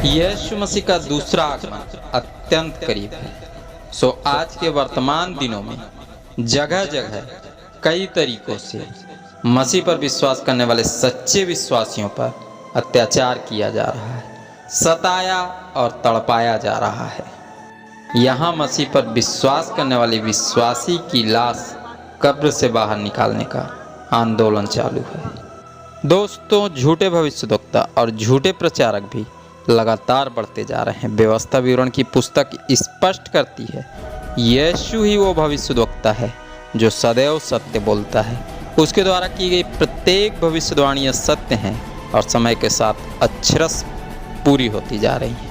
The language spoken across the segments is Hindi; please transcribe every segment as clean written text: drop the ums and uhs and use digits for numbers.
यीशु मसीह का दूसरा आगमन अत्यंत करीब है। सो आज के वर्तमान दिनों में जगह जगह कई तरीकों से मसीह पर विश्वास करने वाले सच्चे विश्वासियों पर अत्याचार किया जा रहा है, सताया और तड़पाया जा रहा है। यहाँ मसीह पर विश्वास करने वाले विश्वासी की लाश कब्र से बाहर निकालने का आंदोलन चालू है। दोस्तों, झूठे भविष्यद्वक्ता और झूठे प्रचारक भी लगातार बढ़ते जा रहे हैं। व्यवस्था विवरण की पुस्तक स्पष्ट करती है, यीशु ही वो भविष्यद्वक्ता है जो सदैव सत्य बोलता है। उसके द्वारा की गई प्रत्येक भविष्यवाणी सत्य हैं और समय के साथ अक्षरश पूरी होती जा रही है।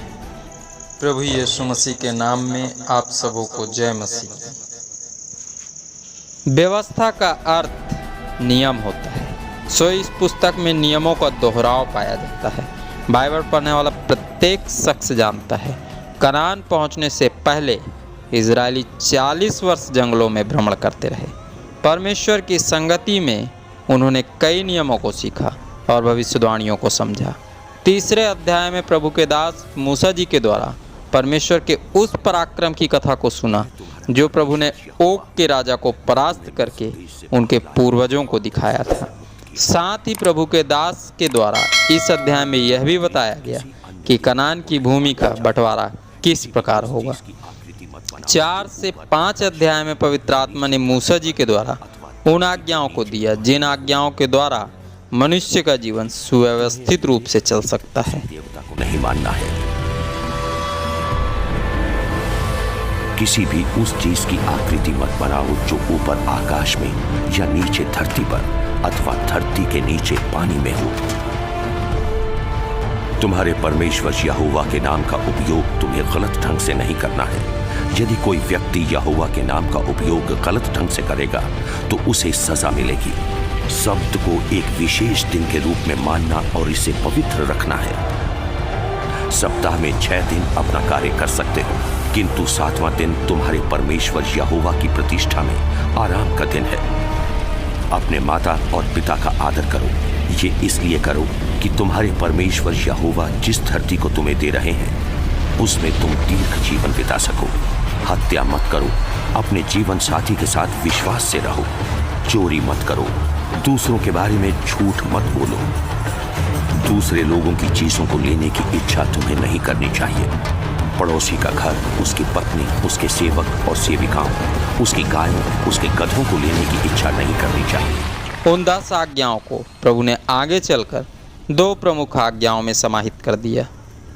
प्रभु यीशु मसीह के नाम में आप सबों को जय मसीह। व्यवस्था का अर्थ नियम होता है। सो इस पुस्तक में नियमों का दोहराव पाया जाता है। बाइबल पढ़ने वाला प्रत्येक शख्स जानता है, कनान पहुंचने से पहले इजरायली 40 वर्ष जंगलों में भ्रमण करते रहे। परमेश्वर की संगति में उन्होंने कई नियमों को सीखा और भविष्यवाणियों को समझा। तीसरे अध्याय में प्रभु के दास मूसा जी के द्वारा परमेश्वर के उस पराक्रम की कथा को सुना जो प्रभु ने ओग के राजा को परास्त करके उनके पूर्वजों को दिखाया था। साथ ही प्रभु के दास के द्वारा इस अध्याय में यह भी बताया गया कि कनान की भूमि का बंटवारा किस प्रकार होगा। 4 से 5 अध्याय में पवित्र आत्मा ने मूसा जी के द्वारा उन आज्ञाओं को दिया जिन आज्ञाओं के द्वारा मनुष्य का जीवन सुव्यवस्थित रूप से चल सकता है। देवता को नहीं मानना है। किसी भी उस चीज की आकृति मत बनाओ जो ऊपर आकाश में या नीचे धरती पर अथवा धरती के नीचे पानी में हो। तुम्हारे परमेश्वर यहोवा के नाम का उपयोग तुम्हें गलत ढंग से नहीं करना है। यदि कोई व्यक्ति यहोवा के नाम का उपयोग गलत ढंग से करेगा तो उसे सजा मिलेगी। शब्द को एक विशेष दिन के रूप में मानना और इसे पवित्र रखना है। सप्ताह में 6 दिन अपना कार्य कर सकते हो, किंतु 7वां दिन तुम्हारे परमेश्वर यहोवा की प्रतिष्ठा में आराम का दिन है। अपने माता और पिता का आदर करो। ये इसलिए करो कि तुम्हारे परमेश्वर यहोवा जिस धरती को तुम्हें दे रहे हैं उसमें तुम दीर्घ जीवन बिता सको। हत्या मत करो। अपने जीवन साथी के साथ विश्वास से रहो। चोरी मत करो। दूसरों के बारे में झूठ मत बोलो। दूसरे लोगों की चीजों को लेने की इच्छा तुम्हें नहीं करनी चाहिए। पड़ोसी का घर, उसकी पत्नी, उसके सेवक और सेविकाओं, उसकी गायों, उसके गधों को लेने की इच्छा नहीं करनी चाहिए। उन 10 आज्ञाओं को प्रभु ने आगे चलकर 2 प्रमुख आज्ञाओं में समाहित कर दिया।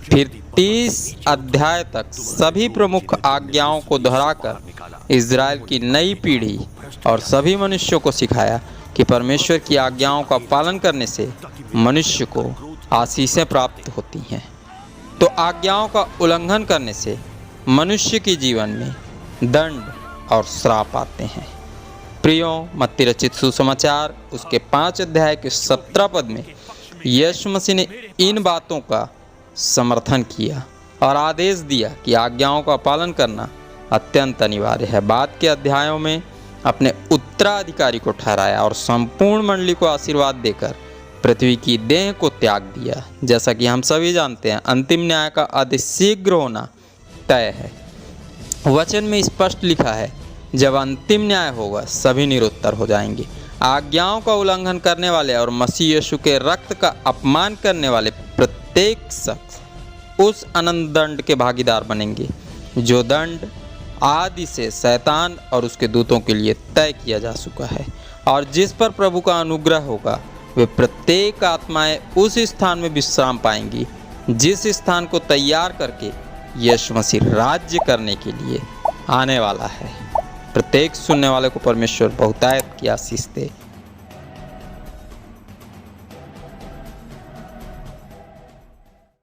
फिर 30 अध्याय तक सभी प्रमुख आज्ञाओं को दोहराकर इज़राइल की नई पीढ़ी और सभी मनुष्यों को सिखाया कि परमेश्वर की आज्ञाओं का पालन करने से मनुष्य को आशीषें प्राप्त होती हैं, तो आज्ञाओं का उल्लंघन करने से मनुष्य के जीवन में दंड और श्राप आते हैं। प्रियो, मत्ती रचित सुसमाचार उसके 5 अध्याय के 17 पद में यीशु मसीह ने इन बातों का समर्थन किया और आदेश दिया कि आज्ञाओं का पालन करना अत्यंत अनिवार्य है। बाद के अध्यायों में अपने उत्तराधिकारी को ठहराया और संपूर्ण मंडली को आशीर्वाद देकर पृथ्वी की देह को त्याग दिया। जैसा कि हम सभी जानते हैं, अंतिम न्याय का अतिशीघ्र होना तय है। वचन में स्पष्ट लिखा है, जब अंतिम न्याय होगा सभी निरुत्तर हो जाएंगे। आज्ञाओं का उल्लंघन करने वाले और मसीह यीशु के रक्त का अपमान करने वाले प्रत्येक शख्स उस अनंत दंड के भागीदार बनेंगे जो दंड आदि से शैतान और उसके दूतों के लिए तय किया जा चुका है। और जिस पर प्रभु का अनुग्रह होगा वे प्रत्येक आत्माएं उस स्थान में विश्राम पाएंगी जिस स्थान को तैयार करके यीशु मसीह राज्य करने के लिए आने वाला है। प्रत्येक सुनने वाले को परमेश्वर बहुतायत की आशीष दे।